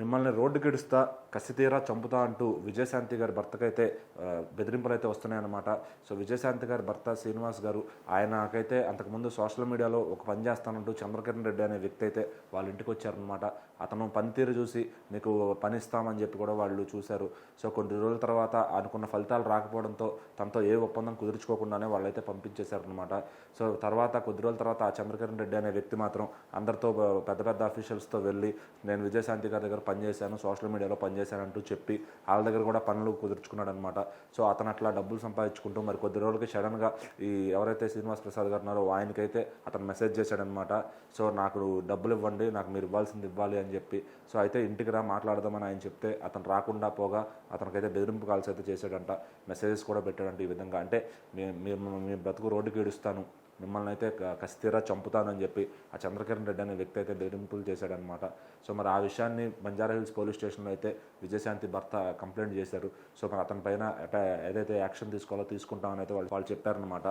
మిమ్మల్ని రోడ్డుకిడుస్తా కసితీరా చంపుతా అంటూ విజయశాంతి గారి భర్తకైతే బెదిరింపులు అయితే వస్తున్నాయన్నమాట. సో విజయశాంతి గారి భర్త శ్రీనివాస్ గారు ఆయనకైతే అంతకుముందు సోషల్ మీడియాలో ఒక పని చేస్తానంటూ చంద్రకిరణ్ రెడ్డి అనే వ్యక్తి అయితే వాళ్ళ ఇంటికి వచ్చారనమాట. అతను పనితీరు చూసి మీకు పని ఇస్తామని చెప్పి కూడా వాళ్ళు చూశారు. సో కొన్ని రోజుల తర్వాత అనుకున్న ఫలితాలు రాకపోవడంతో తనతో ఏ ఒప్పందం కుదుర్చుకోకుండానే వాళ్ళైతే పంపించేశారనమాట. సో తర్వాత కొద్ది రోజుల తర్వాత ఆ చంద్రకిరణ్ రెడ్డి అనే వ్యక్తి మాత్రం అందరితో పెద్ద పెద్ద అఫీషియల్స్తో వెళ్ళి నేను విజయశాంతి గారి దగ్గర పనిచేశాను, సోషల్ మీడియాలో పనిచేశాను అంటూ చెప్పి వాళ్ళ దగ్గర కూడా పనులు కుదుర్చుకున్నాడు అనమాట. సో అతను అట్లా డబ్బులు సంపాదించుకుంటూ మరి కొద్ది రోజులకి సడన్గా ఈ ఎవరైతే శ్రీనివాస్ ప్రసాద్ గారు ఉన్నారో ఆయనకైతే అతను మెసేజ్ చేశాడనమాట. సో నాకు డబ్బులు ఇవ్వండి, నాకు మీరు ఇవ్వాల్సింది ఇవ్వాలి అని చెప్పి. సో అయితే ఇంటికి రా మాట్లాడదామని ఆయన చెప్తే అతను రాకుండా పోగా అతనికైతే బెదిరింపు కాల్స్ అయితే చేశాడంట, మెసేజెస్ కూడా పెట్టాడంట. ఈ విధంగా అంటే మీ బ్రతుకు రోడ్డుకి ఏడుస్తాను, మిమ్మల్ని అయితే కసితీరా చంపుతానని చెప్పి ఆ చంద్రకిరణ్ రెడ్డి అనే వ్యక్తి అయితే బెదిరింపులు చేశాడనమాట. సో మరి ఆ విషయాన్ని బంజారాహిల్స్ పోలీస్ స్టేషన్లో అయితే విజయశాంతి భర్త కంప్లైంట్ చేశారు. సో మరి అతని పైన ఏదైతే యాక్షన్ తీసుకోవాలో తీసుకుంటామని అయితే వాళ్ళు చెప్పారనమాట.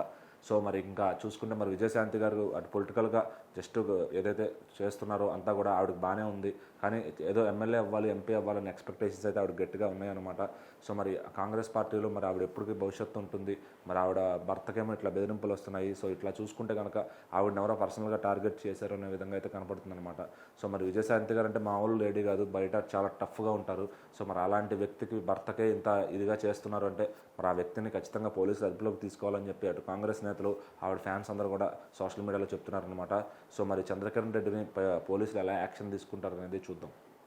సో మరి ఇంకా చూసుకుంటే మరి విజయశాంతి గారు అటు పొలిటికల్గా జస్ట్ ఏదైతే చేస్తున్నారో అంతా కూడా ఆవిడకి బాగానే ఉంది, కానీ ఏదో ఎమ్మెల్యే అవ్వాలి, ఎంపీ అవ్వాలనే ఎక్స్పెక్టేషన్స్ అయితే ఆవిడ గట్టిగా ఉన్నాయన్నమాట. సో మరి కాంగ్రెస్ పార్టీలో మరి ఆవిడ ఎప్పటికీ భవిష్యత్తు ఉంటుంది, మరి ఆవిడ భర్తకేమో ఇట్లా బెదిరింపులు వస్తున్నాయి. సో ఇట్లా చూసుకుంటే కనుక ఆవిడని ఎవరో పర్సనల్గా టార్గెట్ చేశారు అనే విధంగా అయితే కనపడుతుంది అనమాట. సో మరి విజయశాంతి గారు అంటే మామూలు లేడీ కాదు, బయట చాలా టఫ్గా ఉంటారు. సో మరి అలాంటి వ్యక్తికి భర్తకే ఇంత ఇదిగా చేస్తున్నారు అంటే మరి ఆ వ్యక్తిని ఖచ్చితంగా పోలీసులు అదుపులోకి తీసుకోవాలని చెప్పి అటు కాంగ్రెస్ నేతలు ఆవిడ ఫ్యాన్స్ అందరూ కూడా సోషల్ మీడియాలో చెప్తున్నారనమాట. సో మరి చంద్రకిరణ్ రెడ్డిని పోలీసులు ఎలా యాక్షన్ తీసుకుంటారు అనేది చూద్దాం.